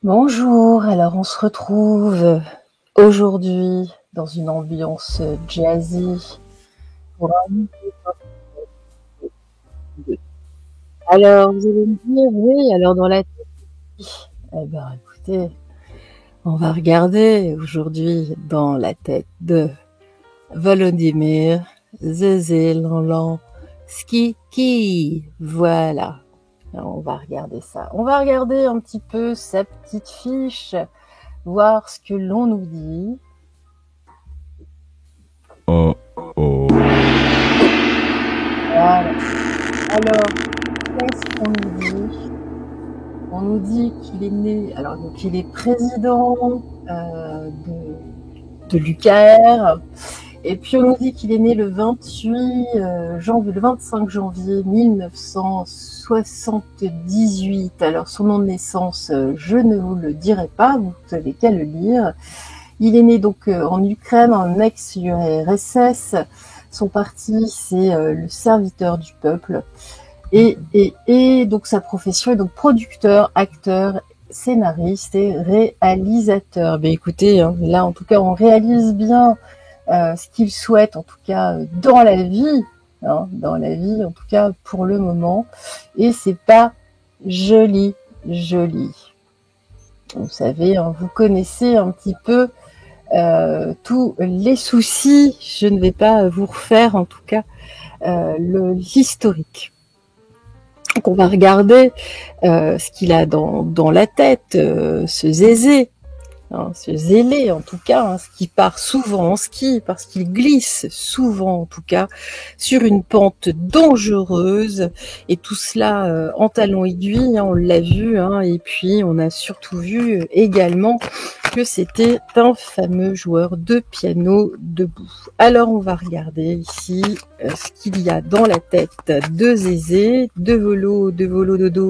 Bonjour, alors on se retrouve aujourd'hui dans une ambiance jazzy pour un Alors vous allez me dire, oui, alors dans la tête, eh ben écoutez, on va regarder aujourd'hui dans la tête de Volodymyr Zelensky. Voilà, on va regarder ça. On va regarder un petit peu sa petite fiche, voir ce que l'on nous dit. Oh oh. Voilà. Alors, qu'est-ce qu'on nous dit? On nous dit qu'il est né, alors donc il est président de l'UKR, et puis on nous dit qu'il est né le 25 janvier 1978. Alors son nom de naissance, je ne vous le dirai pas, vous n'avez qu'à le lire. Il est né donc en Ukraine, en ex-URSS. Son parti, c'est le serviteur du peuple. Et donc sa profession est donc producteur, acteur, scénariste et réalisateur. Ben écoutez, hein, là en tout cas on réalise bien ce qu'il souhaite, en tout cas dans la vie, en tout cas pour le moment. Et c'est pas joli. Vous savez, hein, vous connaissez un petit peu tous les soucis. Je ne vais pas vous refaire en tout cas l'historique. Donc on va regarder ce qu'il a dans la tête, ce zézé, hein, ce zélé en tout cas, hein, ce qui part souvent en ski, parce qu'il glisse souvent en tout cas sur une pente dangereuse, et tout cela en talons aiguilles, hein, on l'a vu, hein, et puis on a surtout vu également que c'était un fameux joueur de piano debout. Alors on va regarder ici ce qu'il y a dans la tête de Zézé, de Volodymyr.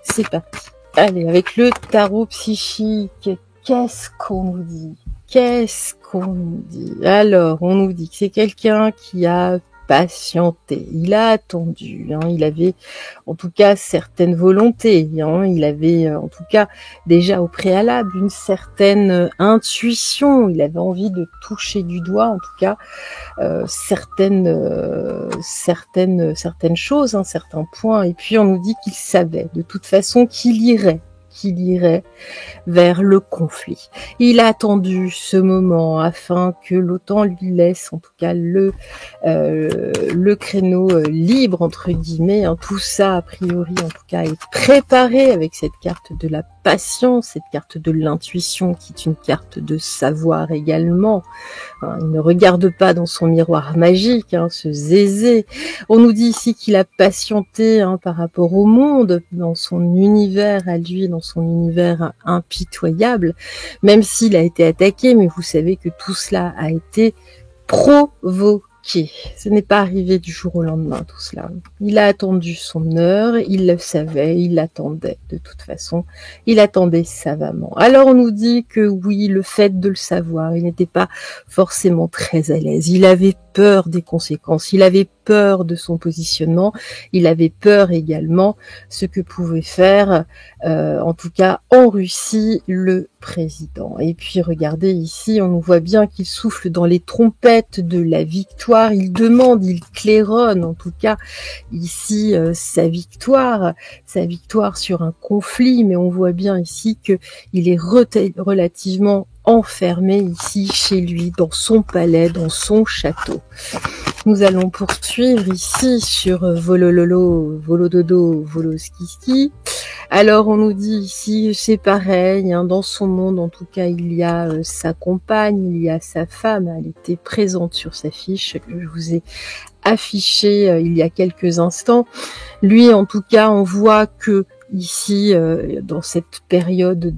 C'est parti. Allez, avec le tarot psychique, qu'est-ce qu'on nous dit? Alors, on nous dit que c'est quelqu'un qui a patienté, il a attendu, hein, il avait en tout cas certaines volontés, hein, il avait en tout cas déjà au préalable une certaine intuition, il avait envie de toucher du doigt en tout cas certaines choses, hein, certains points, et puis on nous dit qu'il savait de toute façon qu'il irait vers le conflit. Il a attendu ce moment afin que l'OTAN lui laisse en tout cas le créneau libre entre guillemets, hein. Tout ça a priori en tout cas est préparé avec cette carte de la patience, cette carte de l'intuition qui est une carte de savoir également, hein. Il ne regarde pas dans son miroir magique, hein, ce zézé. On nous dit ici qu'il a patienté, hein, par rapport au monde, dans son univers à lui, dans son univers impitoyable, même s'il a été attaqué, mais vous savez que tout cela a été provoqué. Ce n'est pas arrivé du jour au lendemain, tout cela. Il a attendu son heure, il le savait, il l'attendait de toute façon, il attendait savamment. Alors on nous dit que oui, le fait de le savoir, il n'était pas forcément très à l'aise, il avait peur des conséquences, il avait peur de son positionnement, il avait peur également ce que pouvait faire, en tout cas en Russie, le président. Et puis regardez ici, on voit bien qu'il souffle dans les trompettes de la victoire, il demande, il claironne en tout cas ici sa victoire sur un conflit, mais on voit bien ici que il est relativement enfermé ici chez lui, dans son palais, dans son château. Nous allons poursuivre ici sur Volodymyr. Alors on nous dit ici, c'est pareil, hein, dans son monde en tout cas il y a sa compagne, il y a sa femme, elle était présente sur sa fiche que je vous ai affichée il y a quelques instants. Lui en tout cas on voit que ici, dans cette période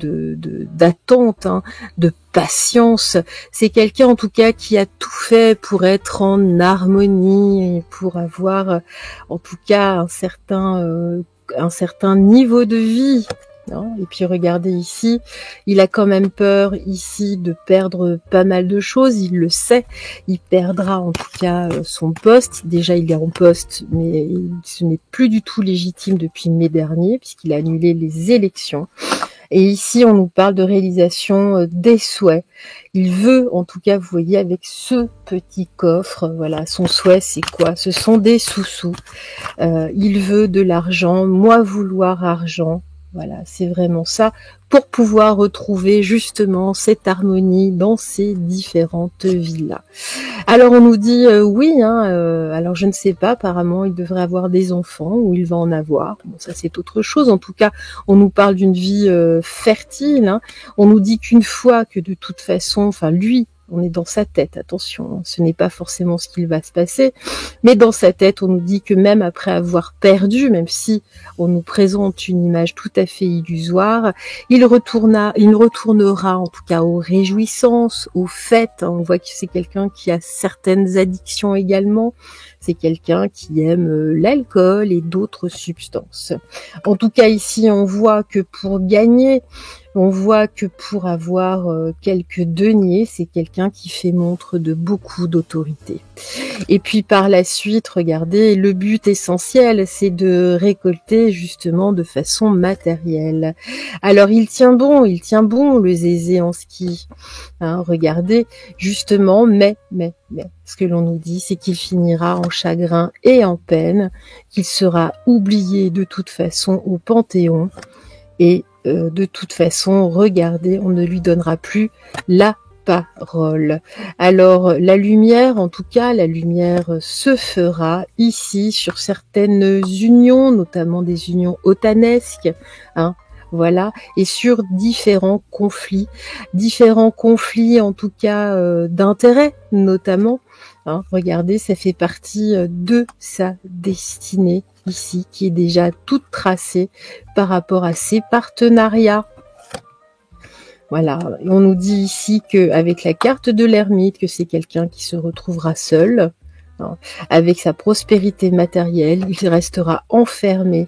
d'attente, hein, de patience, c'est quelqu'un en tout cas qui a tout fait pour être en harmonie et pour avoir en tout cas un certain niveau de vie Hein. Et puis regardez ici, il a quand même peur ici de perdre pas mal de choses, il le sait, il perdra en tout cas son poste. Déjà il est en poste, mais ce n'est plus du tout légitime depuis mai dernier, puisqu'il a annulé les élections. Et ici, on nous parle de réalisation des souhaits. Il veut, en tout cas, vous voyez, avec ce petit coffre, voilà, son souhait, c'est quoi? Ce sont des sous-sous. Il veut de l'argent, moi vouloir argent. Voilà, c'est vraiment ça, pour pouvoir retrouver justement cette harmonie dans ces différentes villas. Alors on nous dit oui, hein, alors je ne sais pas, apparemment il devrait avoir des enfants ou il va en avoir. Bon, ça c'est autre chose. En tout cas, on nous parle d'une vie fertile. Hein. On nous dit qu'une fois que de toute façon, enfin lui, on est dans sa tête, attention, hein, ce n'est pas forcément ce qu'il va se passer, mais dans sa tête, on nous dit que même après avoir perdu, même si on nous présente une image tout à fait illusoire, il retournera en tout cas aux réjouissances, aux fêtes. Hein. On voit que c'est quelqu'un qui a certaines addictions également, c'est quelqu'un qui aime l'alcool et d'autres substances. En tout cas, ici, on voit que pour gagner, on voit que pour avoir quelques deniers, c'est quelqu'un qui fait montre de beaucoup d'autorité. Et puis par la suite, regardez, le but essentiel, c'est de récolter justement de façon matérielle. Alors il tient bon, le zézé en ski. Hein, regardez, justement, mais, ce que l'on nous dit, c'est qu'il finira en chagrin et en peine, qu'il sera oublié de toute façon au Panthéon, et de toute façon, regardez, on ne lui donnera plus la parole. Alors, la lumière, en tout cas, la lumière se fera ici sur certaines unions, notamment des unions otanesques, hein, voilà, et sur différents conflits en tout cas d'intérêt, notamment. Hein, regardez, ça fait partie de sa destinée ici, qui est déjà toute tracée par rapport à ses partenariats. Voilà, et on nous dit ici qu'avec la carte de l'ermite, que c'est quelqu'un qui se retrouvera seul, hein, avec sa prospérité matérielle, il restera enfermé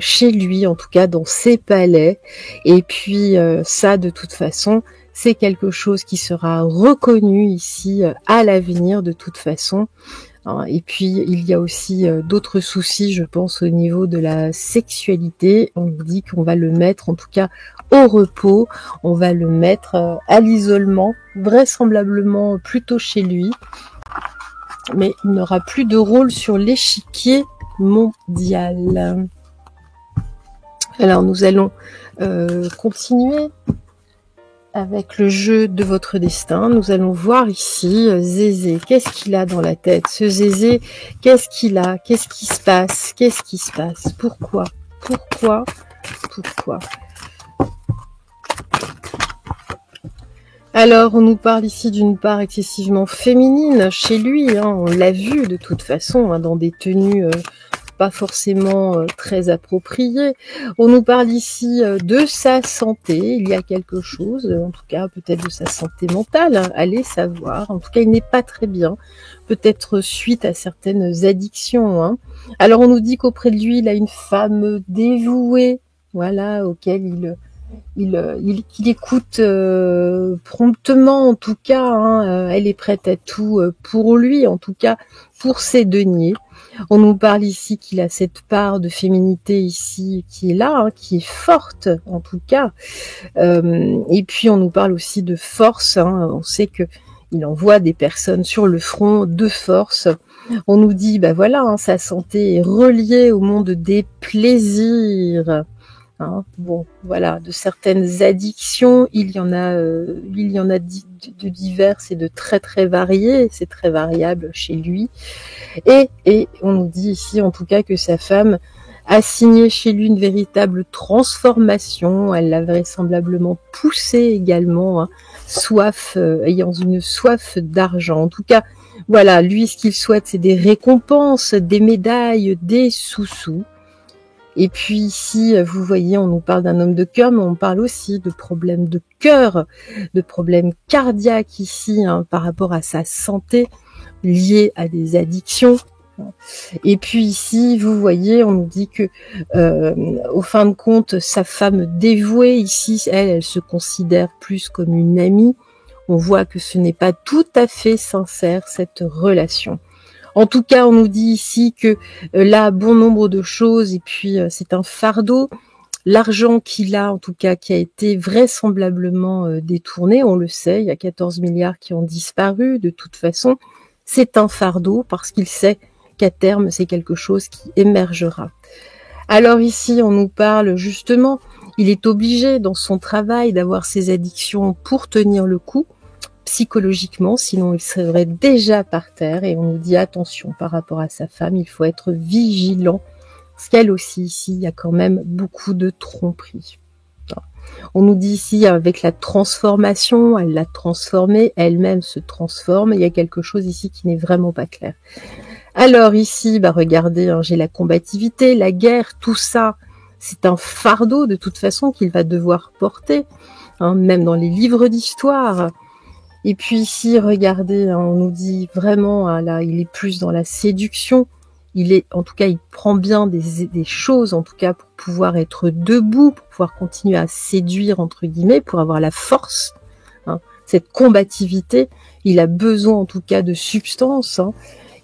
chez lui, en tout cas dans ses palais, et puis ça, de toute façon, c'est quelque chose qui sera reconnu ici à l'avenir de toute façon. Et puis, il y a aussi d'autres soucis, je pense, au niveau de la sexualité. On nous dit qu'on va le mettre, en tout cas, au repos. On va le mettre à l'isolement, vraisemblablement plutôt chez lui. Mais il n'aura plus de rôle sur l'échiquier mondial. Alors, nous allons continuer avec le jeu de votre destin. Nous allons voir ici Zézé. Qu'est-ce qu'il a dans la tête? Ce Zézé, qu'est-ce qu'il a? Qu'est-ce qui se passe? Qu'est-ce qui se passe? Pourquoi? Alors, on nous parle ici d'une part excessivement féminine chez lui. Hein, on l'a vu de toute façon hein, dans des tenues pas forcément très approprié. On nous parle ici de sa santé, il y a quelque chose, en tout cas peut-être de sa santé mentale, hein, allez savoir. En tout cas, il n'est pas très bien, peut-être suite à certaines addictions. Hein. Alors on nous dit qu'auprès de lui, il a une femme dévouée, voilà, auquel il écoute promptement, en tout cas, hein, elle est prête à tout pour lui, en tout cas pour ses deniers. On nous parle ici qu'il a cette part de féminité ici qui est là, hein, qui est forte en tout cas. Et puis on nous parle aussi de force. Hein, on sait que il envoie des personnes sur le front de force. On nous dit, bah voilà, hein, sa santé est reliée au monde des plaisirs. Hein, bon, voilà, de certaines addictions, il y en a de diverses et de très très variées, c'est très variable chez lui. Et on nous dit ici, en tout cas, que sa femme a signé chez lui une véritable transformation. Elle l'a vraisemblablement poussé également, hein, ayant une soif d'argent. En tout cas, voilà, lui, ce qu'il souhaite, c'est des récompenses, des médailles, des sous-sous. Et puis ici, vous voyez, on nous parle d'un homme de cœur, mais on parle aussi de problèmes de cœur, de problèmes cardiaques ici, hein, par rapport à sa santé, liés à des addictions. Et puis ici, vous voyez, on nous dit que, au fin de compte, sa femme dévouée, ici, elle se considère plus comme une amie. On voit que ce n'est pas tout à fait sincère, cette relation. En tout cas, on nous dit ici que là, bon nombre de choses, et puis c'est un fardeau. L'argent qu'il a, en tout cas, qui a été vraisemblablement détourné, on le sait, il y a 14 milliards qui ont disparu, de toute façon, c'est un fardeau parce qu'il sait qu'à terme, c'est quelque chose qui émergera. Alors ici, on nous parle justement, il est obligé dans son travail d'avoir ses addictions pour tenir le coup, psychologiquement, sinon il serait déjà par terre, et on nous dit attention par rapport à sa femme, il faut être vigilant, parce qu'elle aussi ici, il y a quand même beaucoup de tromperie. On nous dit ici avec la transformation, elle l'a transformée, elle-même se transforme, il y a quelque chose ici qui n'est vraiment pas clair. Alors ici, regardez, j'ai la combativité, la guerre, tout ça, c'est un fardeau de toute façon qu'il va devoir porter, même dans les livres d'histoire. Et puis ici, regardez, on nous dit vraiment, là, il est plus dans la séduction. En tout cas, il prend bien des choses, en tout cas, pour pouvoir être debout, pour pouvoir continuer à séduire, entre guillemets, pour avoir la force, cette combativité. Il a besoin, en tout cas, de substance.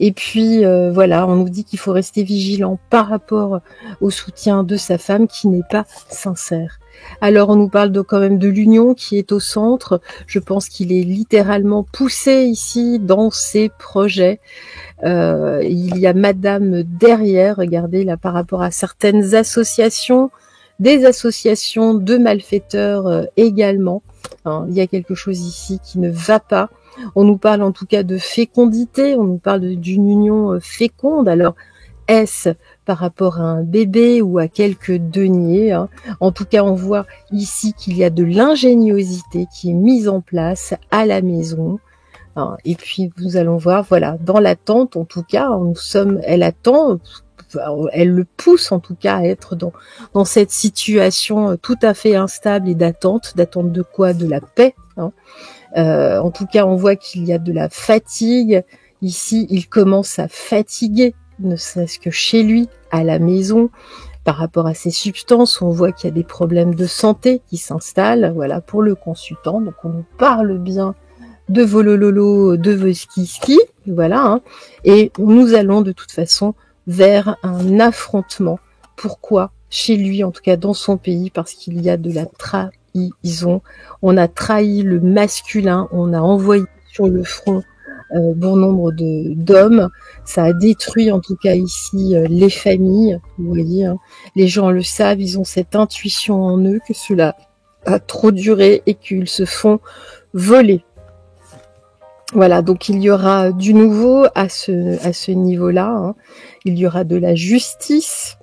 Et puis, voilà, on nous dit qu'il faut rester vigilant par rapport au soutien de sa femme qui n'est pas sincère. Alors, on nous parle quand même de l'union qui est au centre. Je pense qu'il est littéralement poussé ici dans ses projets. Il y a madame derrière, regardez là, par rapport à certaines associations, des associations de malfaiteurs également. Il y a quelque chose ici qui ne va pas. On nous parle en tout cas de fécondité, on nous parle d'une union féconde. Alors, est-ce par rapport à un bébé ou à quelques deniers, En tout cas, on voit ici qu'il y a de l'ingéniosité qui est mise en place à la maison. Et puis, nous allons voir, voilà, dans l'attente, en tout cas, elle attend, elle le pousse en tout cas à être dans cette situation tout à fait instable et d'attente de quoi? De la paix, en tout cas, on voit qu'il y a de la fatigue. Ici, il commence à fatiguer, ne serait-ce que chez lui, à la maison. Par rapport à ces substances, on voit qu'il y a des problèmes de santé qui s'installent, voilà, pour le consultant. Donc, on nous parle bien de Volololo, de Voski, voilà. Et nous allons de toute façon vers un affrontement. Pourquoi? Chez lui, en tout cas dans son pays, parce qu'il y a de la trahison. On a trahi le masculin, on a envoyé sur le front bon nombre d'hommes. Ça a détruit en tout cas ici les familles. Vous voyez, les gens le savent, ils ont cette intuition en eux que cela a trop duré et qu'ils se font voler. Voilà, donc il y aura du nouveau à ce niveau-là. Il y aura de la justice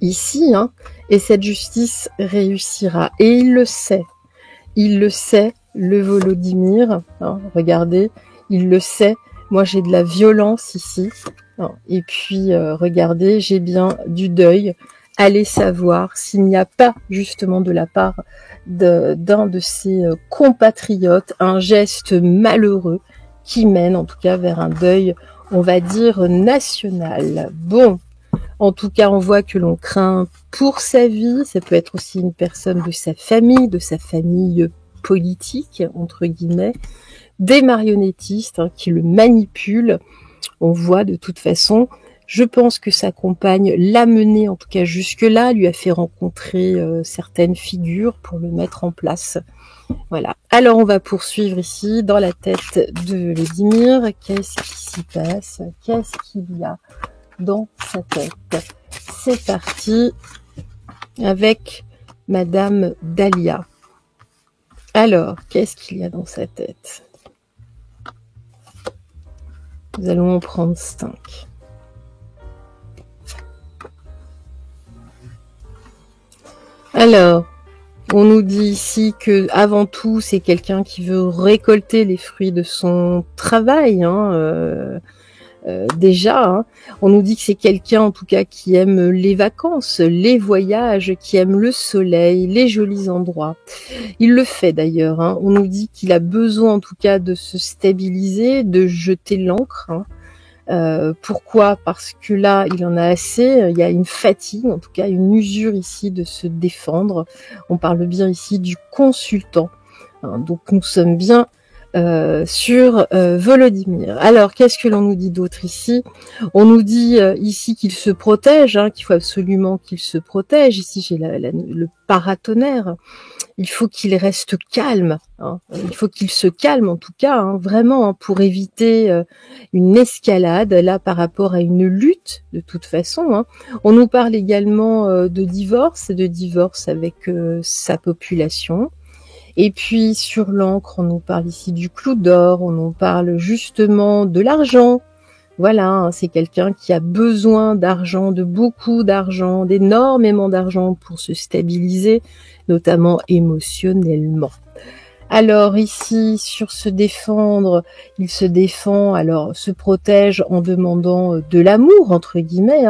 ici, et cette justice réussira. Et il le sait, le Volodymyr, regardez, il le sait. Moi, j'ai de la violence ici, et puis regardez, j'ai bien du deuil. Allez savoir s'il n'y a pas justement de la part d'un de ses compatriotes un geste malheureux qui mène en tout cas vers un deuil, on va dire, national. Bon, en tout cas, on voit que l'on craint pour sa vie. Ça peut être aussi une personne de sa famille politique, entre guillemets, des marionnettistes qui le manipulent. On voit de toute façon, je pense que sa compagne l'a mené en tout cas jusque-là, lui a fait rencontrer certaines figures pour le mettre en place. Voilà. Alors on va poursuivre ici dans la tête de Volodymyr. Qu'est-ce qui s'y passe? Qu'est-ce qu'il y a dans sa tête? C'est parti avec Madame Dahlia. Alors, qu'est-ce qu'il y a dans sa tête? Nous allons en prendre 5. Alors, on nous dit ici que avant tout, c'est quelqu'un qui veut récolter les fruits de son travail. Déjà, on nous dit que c'est quelqu'un en tout cas qui aime les vacances, les voyages, qui aime le soleil, les jolis endroits. Il le fait d'ailleurs. On nous dit qu'il a besoin en tout cas de se stabiliser, de jeter l'encre. Pourquoi? Parce que là, il en a assez, il y a une fatigue, en tout cas une usure ici de se défendre. On parle bien ici du consultant. Donc nous sommes bien sur Volodymyr. Alors, qu'est-ce que l'on nous dit d'autre ici? On nous dit ici qu'il se protège, qu'il faut absolument qu'il se protège. Ici, j'ai le paratonnerre. Il faut qu'il reste calme. Il faut qu'il se calme, en tout cas, vraiment, pour éviter une escalade, là, par rapport à une lutte, de toute façon. On nous parle également de divorce avec sa population. Et puis sur l'encre, on nous parle ici du clou d'or, on nous parle justement de l'argent. Voilà, c'est quelqu'un qui a besoin d'argent, de beaucoup d'argent, d'énormément d'argent pour se stabiliser, notamment émotionnellement. Alors ici, sur se défendre, il se défend, alors se protège en demandant de l'amour, entre guillemets,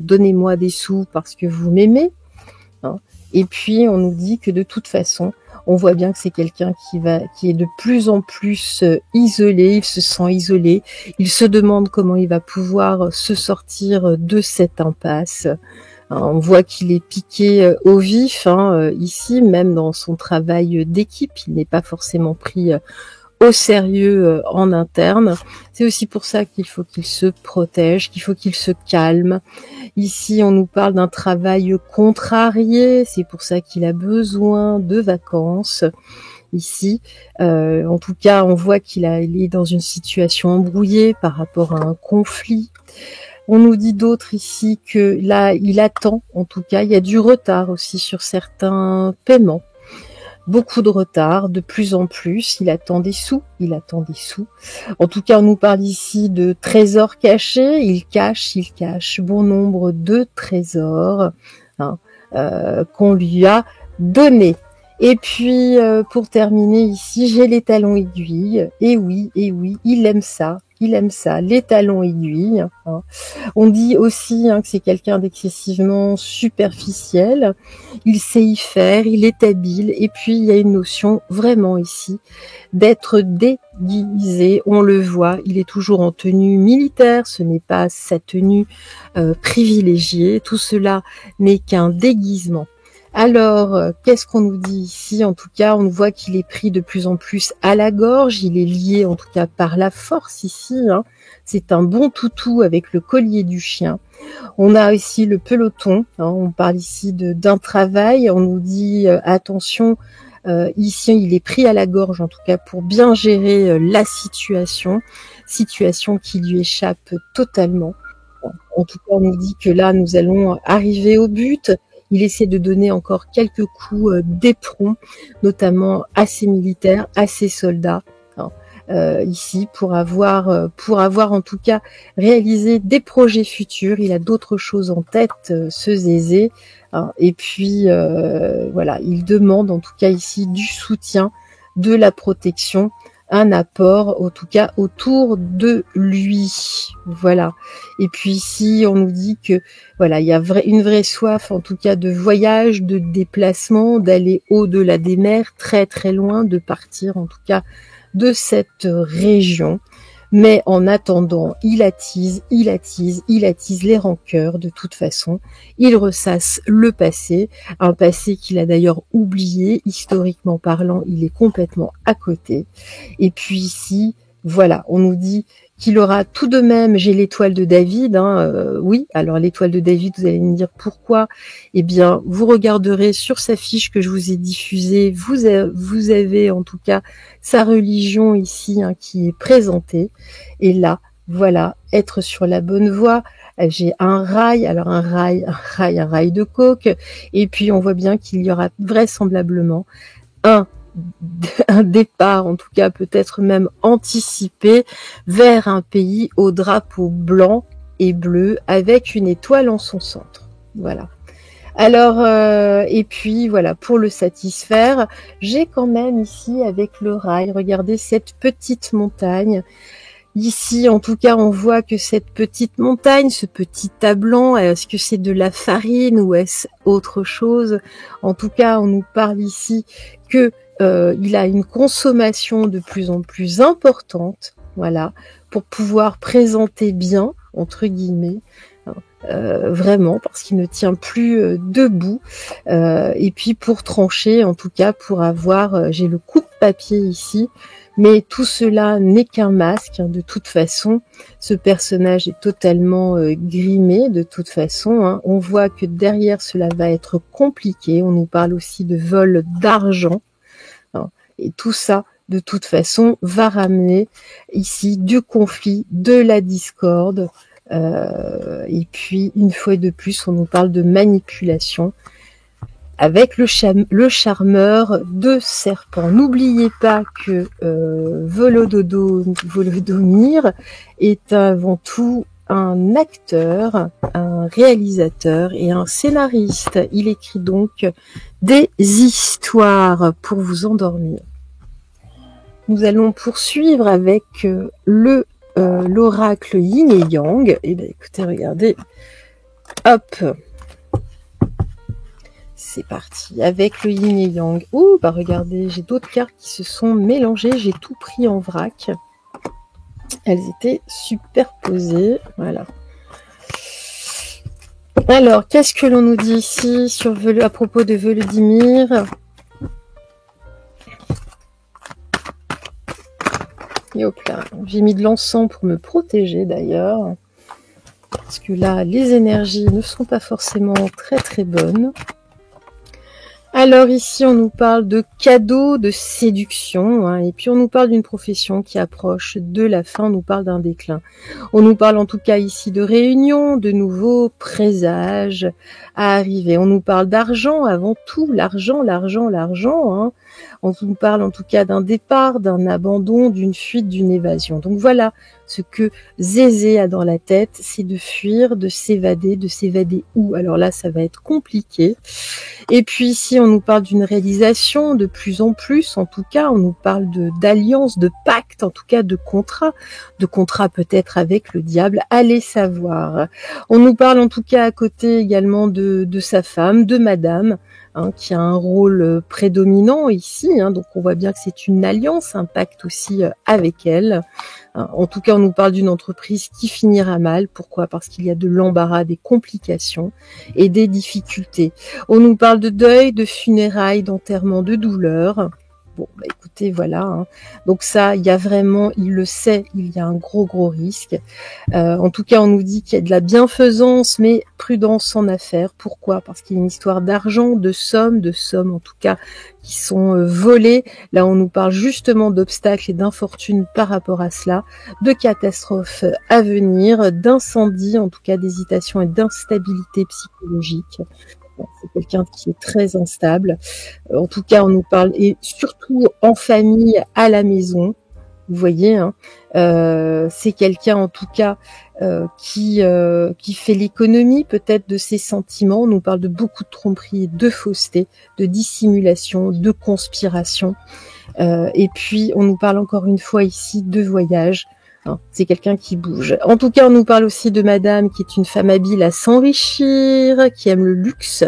donnez-moi des sous parce que vous m'aimez. Et puis on nous dit que de toute façon, on voit bien que c'est quelqu'un qui est de plus en plus isolé, il se sent isolé, il se demande comment il va pouvoir se sortir de cette impasse. On voit qu'il est piqué au vif, ici, même dans son travail d'équipe, il n'est pas forcément pris au sérieux en interne. C'est aussi pour ça qu'il faut qu'il se protège, qu'il faut qu'il se calme. Ici, on nous parle d'un travail contrarié, c'est pour ça qu'il a besoin de vacances. Ici, en tout cas, on voit qu'il est dans une situation embrouillée par rapport à un conflit. On nous dit d'autres ici que là, il attend, en tout cas, il y a du retard aussi sur certains paiements. Beaucoup de retard, de plus en plus, il attend des sous. En tout cas, on nous parle ici de trésors cachés, il cache bon nombre de trésors qu'on lui a donnés. Et puis, pour terminer ici, j'ai les talons aiguilles. Et oui, il aime ça, les talons aiguilles. On dit aussi que c'est quelqu'un d'excessivement superficiel. Il sait y faire, il est habile. Et puis, il y a une notion vraiment ici d'être déguisé. On le voit, il est toujours en tenue militaire. Ce n'est pas sa tenue privilégiée. Tout cela n'est qu'un déguisement. Alors, qu'est-ce qu'on nous dit ici? En tout cas, on voit qu'il est pris de plus en plus à la gorge, il est lié en tout cas par la force ici. C'est un bon toutou avec le collier du chien. On a ici le peloton, on parle ici d'un travail, on nous dit attention, ici il est pris à la gorge en tout cas pour bien gérer la situation qui lui échappe totalement. En tout cas, on nous dit que là, nous allons arriver au but. Il essaie de donner encore quelques coups d'éperon, notamment à ses militaires, à ses soldats, ici, pour avoir en tout cas réalisé des projets futurs. Il a d'autres choses en tête, ce Zézé. Et puis, voilà, il demande en tout cas ici du soutien, de la protection, un apport, en tout cas, autour de lui. Voilà. Et puis ici, on nous dit que, voilà, il y a une vraie soif, en tout cas, de voyage, de déplacement, d'aller au-delà des mers, très très loin, de partir, en tout cas, de cette région. Mais en attendant, il attise les rancœurs de toute façon. Il ressasse le passé, un passé qu'il a d'ailleurs oublié, historiquement parlant, il est complètement à côté. Et puis ici, voilà, on nous dit qu'il aura tout de même, j'ai l'étoile de David, oui, alors l'étoile de David, vous allez me dire pourquoi. Eh bien, vous regarderez sur sa fiche que je vous ai diffusée, vous avez en tout cas sa religion ici qui est présentée. Et là, voilà, être sur la bonne voie. J'ai un rail de coke. Et puis, on voit bien qu'il y aura vraisemblablement un départ, en tout cas peut-être même anticipé, vers un pays au drapeau blanc et bleu avec une étoile en son centre. Voilà. Alors, et puis voilà, pour le satisfaire, j'ai quand même ici avec le rail, regardez cette petite montagne. Ici, en tout cas, on voit que cette petite montagne, ce petit tas blanc, est-ce que c'est de la farine ou est-ce autre chose? En tout cas, on nous parle ici que il a une consommation de plus en plus importante. voilà, pour pouvoir présenter bien, entre guillemets, vraiment, parce qu'il ne tient plus debout, et puis pour trancher, en tout cas, pour avoir, j'ai le coupe-papier ici, mais tout cela n'est qu'un masque, hein, de toute façon, ce personnage est totalement grimé, de toute façon, hein. On voit que derrière cela va être compliqué, on nous parle aussi de vol d'argent, hein, et tout ça, de toute façon, va ramener ici du conflit, de la discorde, et puis une fois de plus, on nous parle de manipulation avec le charmeur de serpent. N'oubliez pas que Volodomir est avant tout un acteur, un réalisateur et un scénariste. Il écrit donc des histoires pour vous endormir. Nous allons poursuivre avec l'oracle Yin et Yang. Et bien écoutez, regardez, hop, c'est parti avec le Yin et Yang. Ouh, bah regardez, j'ai d'autres cartes qui se sont mélangées, j'ai tout pris en vrac. Elles étaient superposées, voilà. Alors, qu'est-ce que l'on nous dit ici sur à propos de Volodymyr ? Et hop là, j'ai mis de l'encens pour me protéger d'ailleurs, parce que là, les énergies ne sont pas forcément très très bonnes. Alors ici, on nous parle de cadeaux, de séduction, hein, et puis on nous parle d'une profession qui approche de la fin, on nous parle d'un déclin. On nous parle en tout cas ici de réunions, de nouveaux présages à arriver. On nous parle d'argent, avant tout, l'argent, hein. On nous parle en tout cas d'un départ, d'un abandon, d'une fuite, d'une évasion. Donc voilà ce que Zézé a dans la tête, c'est de fuir, de s'évader où? Alors là, ça va être compliqué. Et puis ici, on nous parle d'une réalisation de plus en plus, en tout cas, on nous parle d'alliance, de pacte, en tout cas de contrat peut-être avec le diable, allez savoir. On nous parle en tout cas à côté également de sa femme, de madame, hein, qui a un rôle prédominant ici, hein, donc on voit bien que c'est une alliance, un pacte aussi avec elle. En tout cas, on nous parle d'une entreprise qui finira mal. Pourquoi ? Parce qu'il y a de l'embarras, des complications et des difficultés. On nous parle de deuil, de funérailles, d'enterrement, de douleur. Bon, bah écoutez, voilà. Hein. Donc ça, il y a vraiment, il le sait, il y a un gros risque. En tout cas, on nous dit qu'il y a de la bienfaisance, mais prudence en affaires. Pourquoi ? Parce qu'il y a une histoire d'argent, de sommes en tout cas, qui sont volées. Là, on nous parle justement d'obstacles et d'infortunes par rapport à cela, de catastrophes à venir, d'incendies, en tout cas d'hésitation et d'instabilité psychologique. C'est quelqu'un qui est très instable. En tout cas, on nous parle, et surtout en famille, à la maison. Vous voyez, hein, c'est quelqu'un en tout cas qui fait l'économie peut-être de ses sentiments. On nous parle de beaucoup de tromperie, de fausseté, de dissimulation, de conspiration. Et puis, on nous parle encore une fois ici de voyage. C'est quelqu'un qui bouge. En tout cas, on nous parle aussi de madame qui est une femme habile à s'enrichir, qui aime le luxe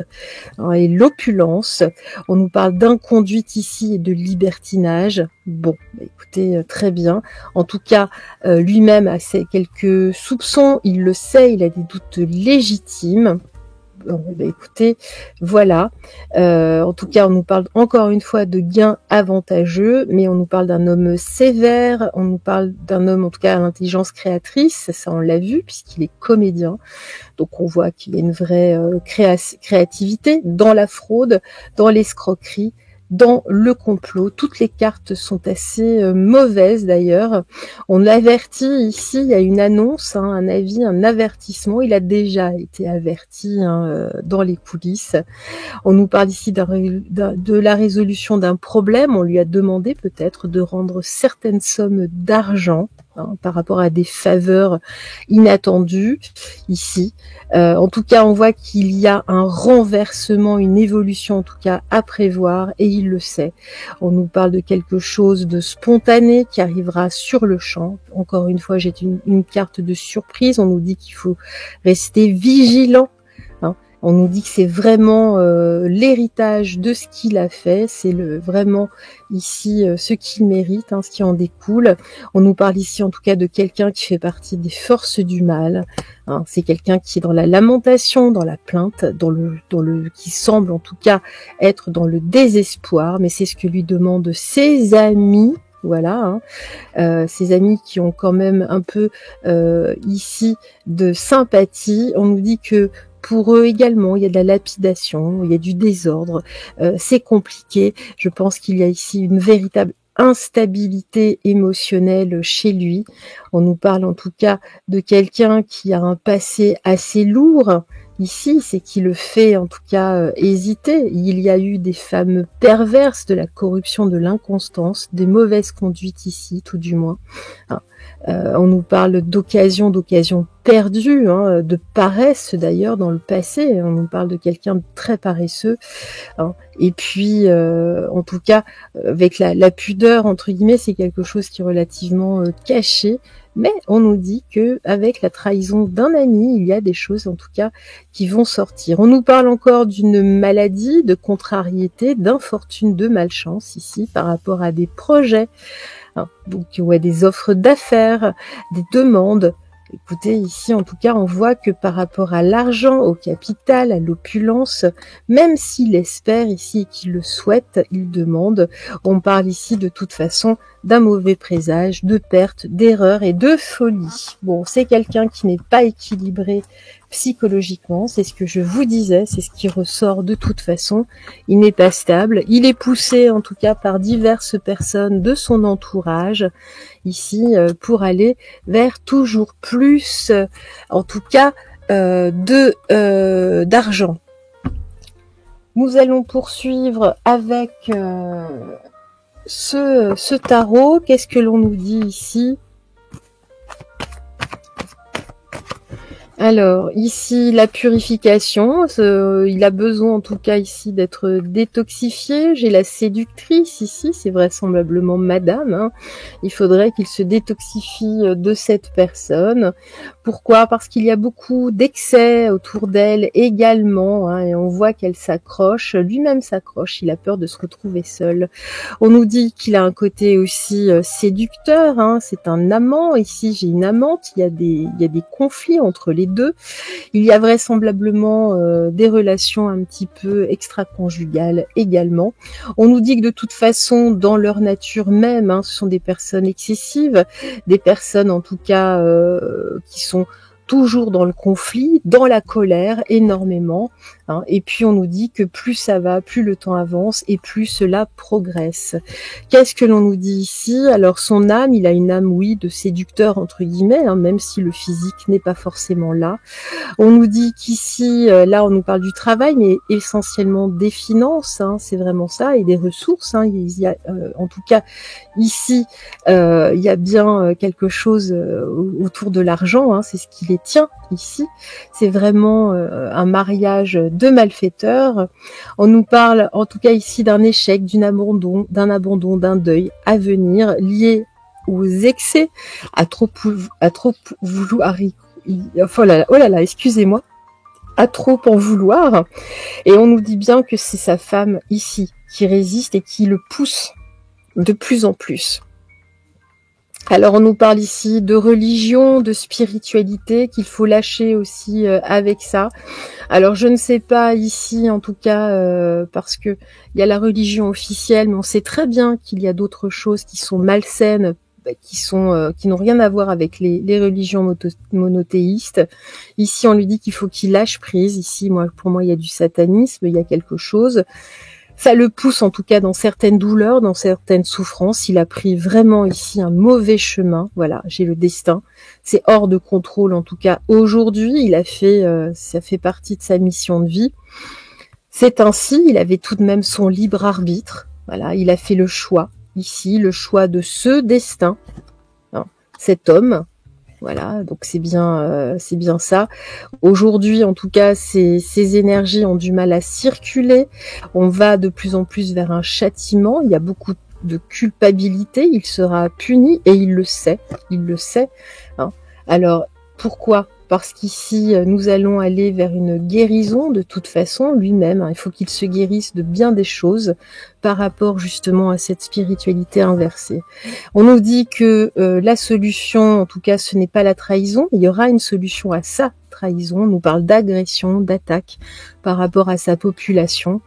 et l'opulence. On nous parle d'inconduite ici et de libertinage. Bon, bah écoutez, très bien. En tout cas, lui-même a quelques soupçons, il le sait, il a des doutes légitimes. Bon, bah écoutez, voilà. En tout cas, on nous parle encore une fois de gains avantageux, mais on nous parle d'un homme sévère, on nous parle d'un homme en tout cas à l'intelligence créatrice, ça on l'a vu puisqu'il est comédien. Donc on voit qu'il y a une vraie créativité dans la fraude, dans l'escroquerie, dans le complot. Toutes les cartes sont assez mauvaises d'ailleurs. On l'avertit ici, il y a une annonce, hein, un avis, un avertissement. Il a déjà été averti dans les coulisses. On nous parle ici de la résolution d'un problème. On lui a demandé peut-être de rendre certaines sommes d'argent par rapport à des faveurs inattendues ici. En tout cas, on voit qu'il y a un renversement, une évolution en tout cas à prévoir et il le sait. On nous parle de quelque chose de spontané qui arrivera sur le champ. Encore une fois, j'ai une carte de surprise. On nous dit qu'il faut rester vigilant. On nous dit que c'est vraiment l'héritage de ce qu'il a fait, c'est vraiment ici ce qu'il mérite, hein, ce qui en découle. On nous parle ici en tout cas de quelqu'un qui fait partie des forces du mal. Hein, c'est quelqu'un qui est dans la lamentation, dans la plainte, qui semble en tout cas être dans le désespoir, mais c'est ce que lui demandent ses amis. Voilà, hein. Ces amis qui ont quand même un peu ici de sympathie. On nous dit que pour eux également, il y a de la lapidation, il y a du désordre, c'est compliqué. Je pense qu'il y a ici une véritable instabilité émotionnelle chez lui. On nous parle en tout cas de quelqu'un qui a un passé assez lourd. Ici, c'est qui le fait en tout cas hésiter. Il y a eu des femmes perverses, de la corruption, de l'inconstance, des mauvaises conduites ici, tout du moins. Hein. On nous parle d'occasion perdue, hein, de paresse d'ailleurs dans le passé. On nous parle de quelqu'un de très paresseux. Hein. Et puis, en tout cas, avec la pudeur, entre guillemets, c'est quelque chose qui est relativement caché. Mais on nous dit que avec la trahison d'un ami, il y a des choses en tout cas qui vont sortir. On nous parle encore d'une maladie, de contrariété, d'infortune, de malchance ici par rapport à des projets, hein, donc ou à des offres d'affaires, des demandes. Écoutez, ici, en tout cas, on voit que par rapport à l'argent, au capital, à l'opulence, même s'il espère ici et qu'il le souhaite, il demande, on parle ici de toute façon d'un mauvais présage, de perte, d'erreur et de folie. Bon, c'est quelqu'un qui n'est pas équilibré psychologiquement, c'est ce que je vous disais, c'est ce qui ressort de toute façon. Il n'est pas stable, il est poussé en tout cas par diverses personnes de son entourage ici pour aller vers toujours plus, en tout cas, d'argent. Nous allons poursuivre avec ce tarot. Qu'est-ce que l'on nous dit ici ? Alors, ici, la purification, il a besoin en tout cas ici d'être détoxifié. J'ai la séductrice ici, c'est vraisemblablement madame. Hein. Il faudrait qu'il se détoxifie de cette personne. Pourquoi ? Parce qu'il y a beaucoup d'excès autour d'elle également, hein, et on voit qu'elle s'accroche, lui-même s'accroche, il a peur de se retrouver seul. On nous dit qu'il a un côté aussi séducteur, hein, c'est un amant, ici j'ai une amante, il y a des conflits entre les deux. Il y a vraisemblablement des relations un petit peu extra-conjugales également. On nous dit que de toute façon, dans leur nature même, hein, ce sont des personnes excessives, des personnes en tout cas qui sont toujours dans le conflit, dans la colère, énormément. Hein, et puis on nous dit que plus ça va, plus le temps avance et plus cela progresse. Qu'est-ce que l'on nous dit ici ? Alors son âme, il a une âme, oui, de séducteur entre guillemets, hein, même si le physique n'est pas forcément là. On nous dit qu'ici, là on nous parle du travail, mais essentiellement des finances, hein, c'est vraiment ça, et des ressources. Hein, il y a, en tout cas, ici, il y a bien quelque chose autour de l'argent, hein, c'est ce qui les tient ici. C'est vraiment un mariage de malfaiteurs. On nous parle, en tout cas ici, d'un échec, d'un deuil à venir lié aux excès, à trop vouloir. Oh là là, excusez-moi, à trop en vouloir. Et on nous dit bien que c'est sa femme ici qui résiste et qui le pousse de plus en plus. Alors on nous parle ici de religion, de spiritualité, qu'il faut lâcher aussi avec ça. Alors je ne sais pas ici en tout cas parce que il y a la religion officielle, mais on sait très bien qu'il y a d'autres choses qui sont malsaines, qui n'ont rien à voir avec les religions monothéistes. Ici on lui dit qu'il faut qu'il lâche prise. Ici pour moi il y a du satanisme, il y a quelque chose. Ça le pousse en tout cas dans certaines douleurs, dans certaines souffrances. Il a pris vraiment ici un mauvais chemin. Voilà, j'ai le destin. C'est hors de contrôle en tout cas. Aujourd'hui, ça fait partie de sa mission de vie. C'est ainsi, il avait tout de même son libre arbitre. Voilà, il a fait le choix. Ici, le choix de ce destin. Hein, cet homme. Voilà, donc c'est bien ça. Aujourd'hui, en tout cas, ces énergies ont du mal à circuler. On va de plus en plus vers un châtiment. Il y a beaucoup de culpabilité. Il sera puni et il le sait. Il le sait. Hein. Alors, pourquoi ? parce qu'ici, nous allons aller vers une guérison de toute façon, lui-même. Il faut qu'il se guérisse de bien des choses par rapport justement à cette spiritualité inversée. On nous dit que la solution, en tout cas, ce n'est pas la trahison, il y aura une solution à sa trahison. On nous parle d'agression, d'attaque par rapport à sa population.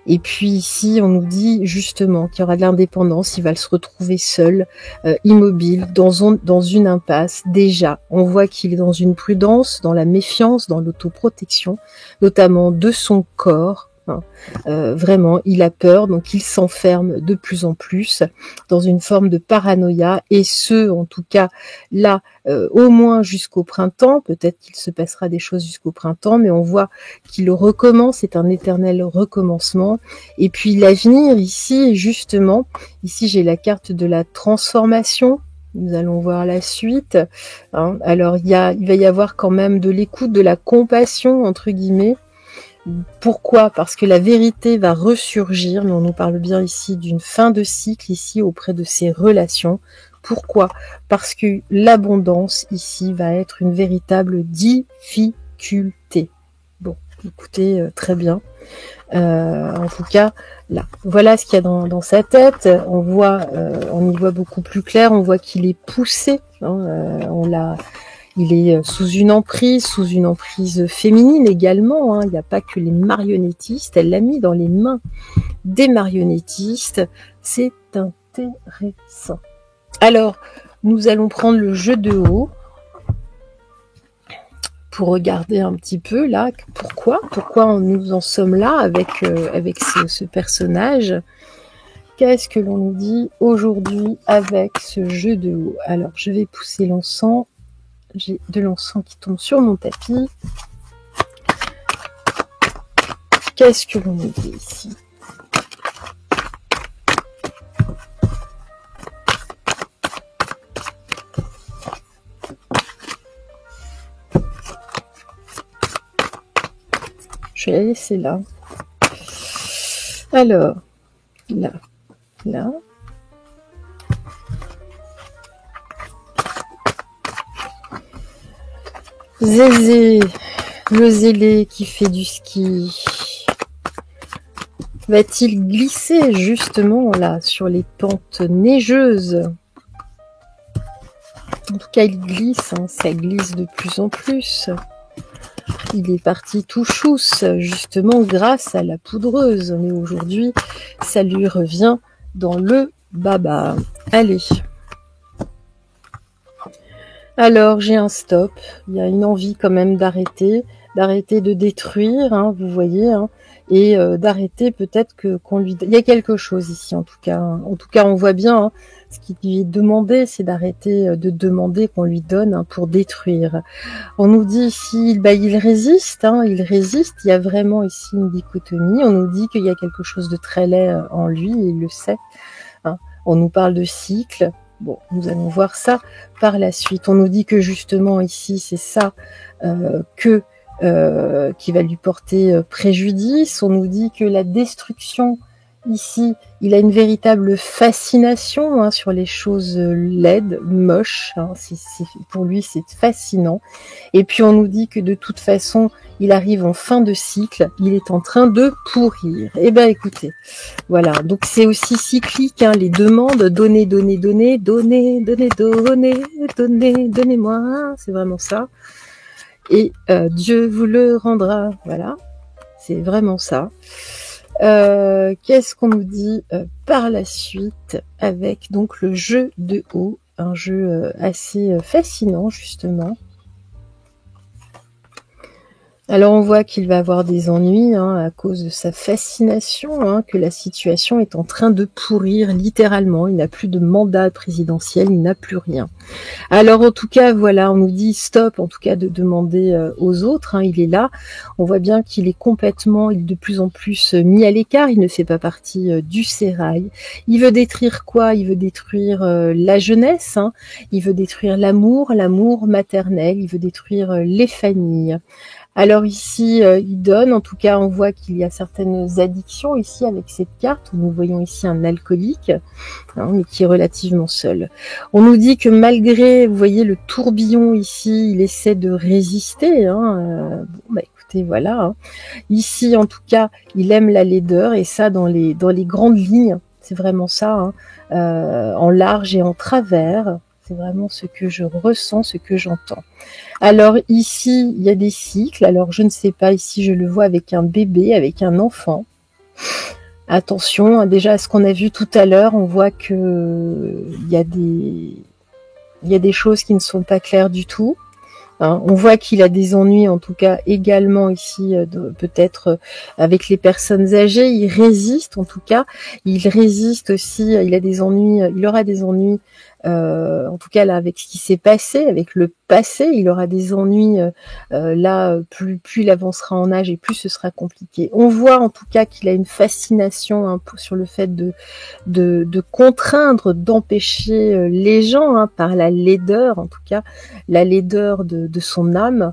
Et puis ici, on nous dit justement qu'il y aura de l'indépendance, il va se retrouver seul, immobile, dans une impasse. Déjà, on voit qu'il est dans une prudence, dans la méfiance, dans l'autoprotection, notamment de son corps. Vraiment, il a peur, donc il s'enferme de plus en plus dans une forme de paranoïa, et ce, en tout cas, là, au moins jusqu'au printemps. Peut-être qu'il se passera des choses jusqu'au printemps, mais on voit qu'il recommence, c'est un éternel recommencement. Et puis l'avenir ici, justement, ici j'ai la carte de la transformation. Nous allons voir la suite. Alors il va y avoir quand même de l'écoute, de la compassion, entre guillemets. Pourquoi? Parce que la vérité va ressurgir, mais on nous parle bien ici d'une fin de cycle, ici auprès de ces relations. Pourquoi? Parce que l'abondance ici va être une véritable difficulté. Bon, écoutez, très bien. En tout cas, là, voilà ce qu'il y a dans sa tête. On y voit beaucoup plus clair. On voit qu'il est poussé. Il est sous une emprise féminine également. Il n'y a pas que les marionnettistes. Elle l'a mis dans les mains des marionnettistes. C'est intéressant. Alors, nous allons prendre le jeu de haut pour regarder un petit peu là. Pourquoi nous en sommes là avec ce personnage. Qu'est-ce que l'on nous dit aujourd'hui avec ce jeu de haut? Alors, je vais pousser l'encens. J'ai de l'encens qui tombe sur mon tapis. Qu'est-ce que l'on nous dit ici? Je vais la laisser là. Alors, là. Zézé, le zélé qui fait du ski, va-t-il glisser justement là sur les pentes neigeuses? En tout cas, il glisse, ça glisse de plus en plus. Il est parti tout chousse, justement grâce à la poudreuse. Mais aujourd'hui, ça lui revient dans le baba. Allez. Alors, j'ai un stop. Il y a une envie quand même d'arrêter de détruire, vous voyez, et d'arrêter peut-être qu'on lui... Il y a quelque chose ici, en tout cas. En tout cas, on voit bien, ce qui lui est demandé, c'est d'arrêter de demander qu'on lui donne pour détruire. On nous dit ici, il résiste, il résiste. Il y a vraiment ici une dichotomie. On nous dit qu'il y a quelque chose de très laid en lui, et il le sait. On nous parle de cycle. Bon, nous allons voir ça par la suite. On nous dit que justement ici, c'est ça qui va lui porter préjudice. On nous dit que la destruction, ici, il a une véritable fascination sur les choses laides, moches. Pour lui, c'est fascinant. Et puis, on nous dit que de toute façon, il arrive en fin de cycle, il est en train de pourrir. Eh ben, écoutez, voilà. Donc, c'est aussi cyclique, les demandes, donnez-moi. C'est vraiment ça. Et Dieu vous le rendra. Voilà. C'est vraiment ça. Qu'est-ce qu'on nous dit par la suite avec donc le jeu de haut, un jeu assez fascinant justement. Alors on voit qu'il va avoir des ennuis à cause de sa fascination, que la situation est en train de pourrir littéralement. Il n'a plus de mandat présidentiel, il n'a plus rien. Alors en tout cas, voilà, on nous dit stop, en tout cas de demander aux autres. Il est là. On voit bien qu'il est de plus en plus mis à l'écart. Il ne fait pas partie du sérail. Il veut détruire quoi? Il veut détruire la jeunesse. Il veut détruire l'amour maternel. Il veut détruire les familles. Alors ici, il donne, en tout cas, on voit qu'il y a certaines addictions ici avec cette carte. Nous voyons ici un alcoolique, hein, mais qui est relativement seul. On nous dit que malgré, vous voyez, le tourbillon ici, il essaie de résister. Bon, bah écoutez, voilà. Hein. Ici, en tout cas, il aime la laideur, et ça dans les grandes lignes. C'est vraiment ça, hein, en large et en travers. C'est vraiment ce que je ressens, ce que j'entends. Alors ici, il y a des cycles. Alors je ne sais pas, ici je le vois avec un bébé, avec un enfant. Attention, hein, déjà à ce qu'on a vu tout à l'heure, on voit que il y a des choses qui ne sont pas claires du tout. Hein. On voit qu'il a des ennuis, en tout cas également ici, peut-être avec les personnes âgées. Il résiste, en tout cas. Il résiste aussi. Il a des ennuis. Il aura des ennuis. En tout cas là, avec ce qui s'est passé, avec le passé, il aura des ennuis. Là, plus il avancera en âge et plus ce sera compliqué. On voit en tout cas qu'il a une fascination, hein, sur le fait de contraindre, d'empêcher les gens, hein, par la laideur, en tout cas la laideur de son âme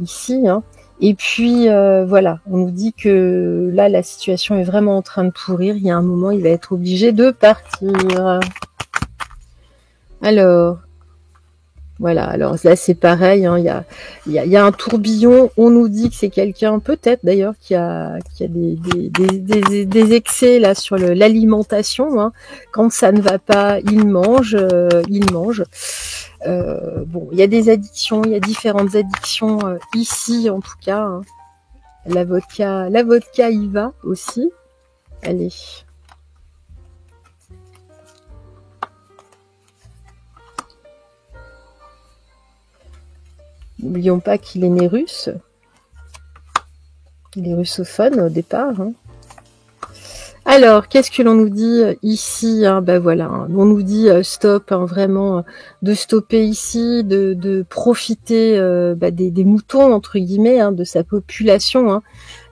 ici. Hein. Et puis voilà, on nous dit que là la situation est vraiment en train de pourrir. Il y a un moment, il va être obligé de partir. Alors, voilà, alors là c'est pareil, hein, il y a un tourbillon. On nous dit que c'est quelqu'un, peut-être d'ailleurs, qui a des excès là sur l'alimentation. Hein. Quand ça ne va pas, il mange. Bon, il y a des addictions, il y a différentes addictions ici en tout cas. Hein. La vodka y va aussi. Allez. N'oublions pas qu'il est né russe. Il est russophone au départ. Hein. Alors, qu'est-ce que l'on nous dit ici? Hein, ben voilà, hein, on nous dit stop, hein, vraiment, de stopper ici, de profiter des moutons, entre guillemets, hein, de sa population. Hein.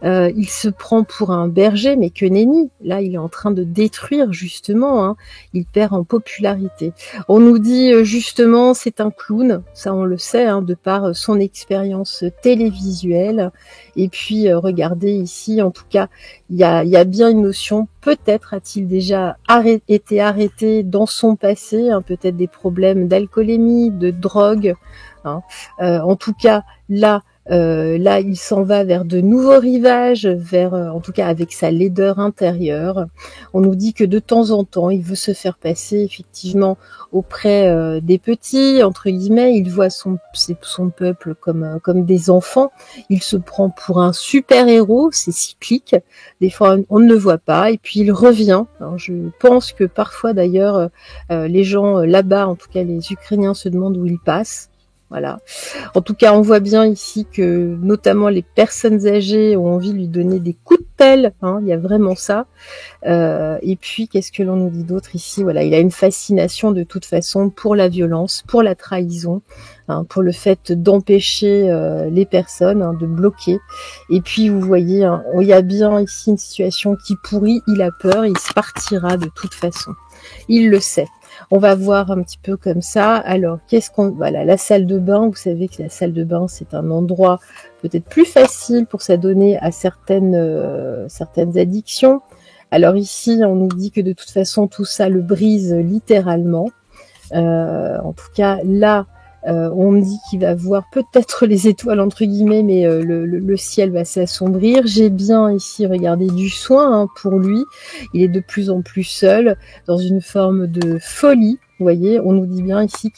Il se prend pour un berger, mais que nenni. Là, il est en train de détruire, justement. Hein. Il perd en popularité. On nous dit, justement, c'est un clown. Ça, on le sait, hein, de par son expérience télévisuelle. Et puis, regardez ici, en tout cas, il y a bien une notion. Peut-être a-t-il déjà été arrêté dans son passé, hein, peut-être des problèmes d'alcoolémie, de drogue. Hein. En tout cas, là, il s'en va vers de nouveaux rivages, en tout cas avec sa laideur intérieure. On nous dit que de temps en temps, il veut se faire passer effectivement auprès des petits, entre guillemets. Il voit son peuple comme des enfants. Il se prend pour un super-héros, c'est cyclique. Des fois, on ne le voit pas, et puis il revient. Alors, je pense que parfois, d'ailleurs, les gens là-bas, en tout cas les Ukrainiens, se demandent où il passe. Voilà. En tout cas, on voit bien ici que notamment les personnes âgées ont envie de lui donner des coups de pelle. Hein, il y a vraiment ça. Et puis, qu'est-ce que l'on nous dit d'autre ici? Voilà, il a une fascination de toute façon pour la violence, pour la trahison, hein, pour le fait d'empêcher les personnes, hein, de bloquer. Et puis, vous voyez, hein, il y a bien ici une situation qui pourrit. Il a peur, il se partira de toute façon. Il le sait. On va voir un petit peu comme ça. Alors, voilà, la salle de bain. Vous savez que la salle de bain, c'est un endroit peut-être plus facile pour s'adonner à certaines addictions. Alors ici, on nous dit que de toute façon, tout ça le brise littéralement. En tout cas, là, on me dit qu'il va voir peut-être les étoiles, entre guillemets, mais le ciel va s'assombrir. J'ai bien ici, regardé, du soin, hein, pour lui. Il est de plus en plus seul, dans une forme de folie. Vous voyez, on nous dit bien ici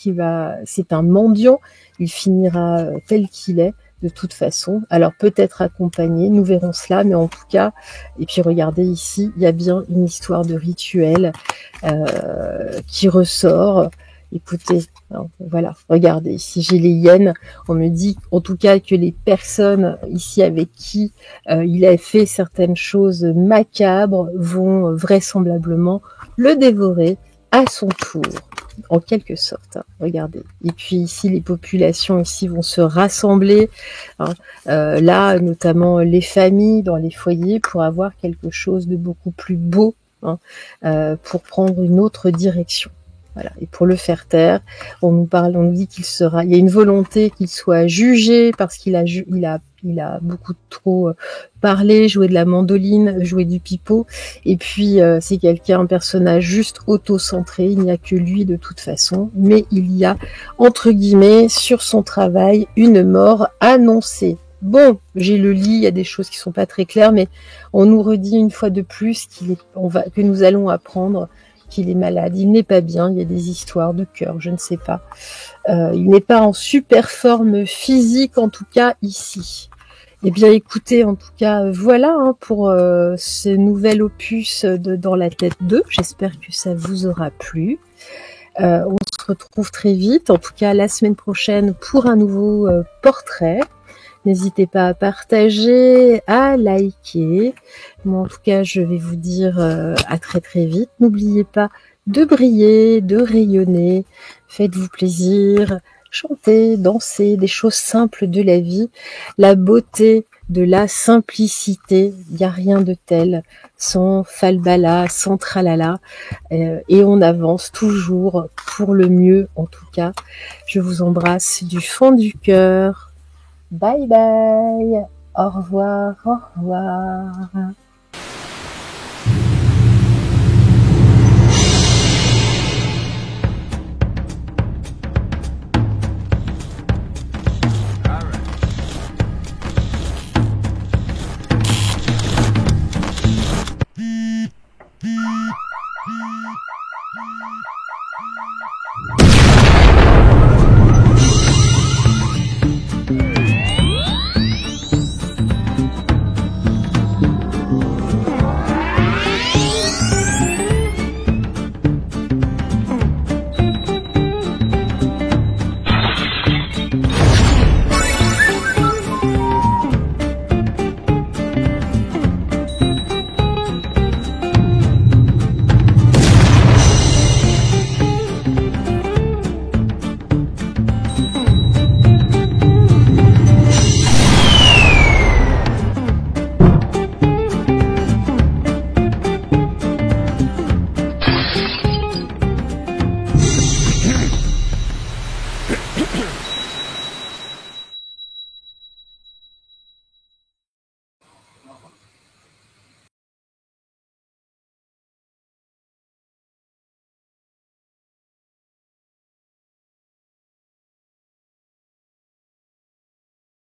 c'est un mendiant. Il finira tel qu'il est, de toute façon. Alors peut-être accompagné, nous verrons cela, mais en tout cas, et puis regardez ici, il y a bien une histoire de rituel qui ressort. Écoutez, hein, voilà, regardez, ici j'ai les hyènes. On me dit en tout cas que les personnes ici avec qui il a fait certaines choses macabres vont vraisemblablement le dévorer à son tour, en quelque sorte. Hein, regardez. Et puis ici, les populations ici vont se rassembler, hein, là, notamment les familles dans les foyers, pour avoir quelque chose de beaucoup plus beau, hein, pour prendre une autre direction. Voilà. Et pour le faire taire, on nous dit qu'il sera, il y a une volonté qu'il soit jugé parce qu'il a, il a beaucoup trop parlé, joué de la mandoline, joué du pipeau. Et puis, c'est un personnage juste auto-centré. Il n'y a que lui de toute façon. Mais il y a, entre guillemets, sur son travail, une mort annoncée. Bon, j'ai le lit, il y a des choses qui sont pas très claires, mais on nous redit une fois de plus que nous allons apprendre qu'il est malade, il n'est pas bien, il y a des histoires de cœur, je ne sais pas. Il n'est pas en super forme physique, en tout cas ici. Eh bien écoutez, en tout cas, voilà pour ce nouvel opus de Dans la tête 2. J'espère que ça vous aura plu. On se retrouve très vite, en tout cas la semaine prochaine pour un nouveau portrait. N'hésitez pas à partager, à liker. Moi, en tout cas, je vais vous dire à très très vite. N'oubliez pas de briller, de rayonner. Faites-vous plaisir, chantez, dansez, des choses simples de la vie. La beauté de la simplicité, il n'y a rien de tel, sans falbala, sans tralala. Et on avance toujours pour le mieux, en tout cas. Je vous embrasse du fond du cœur. Bye bye. Au revoir. Au revoir.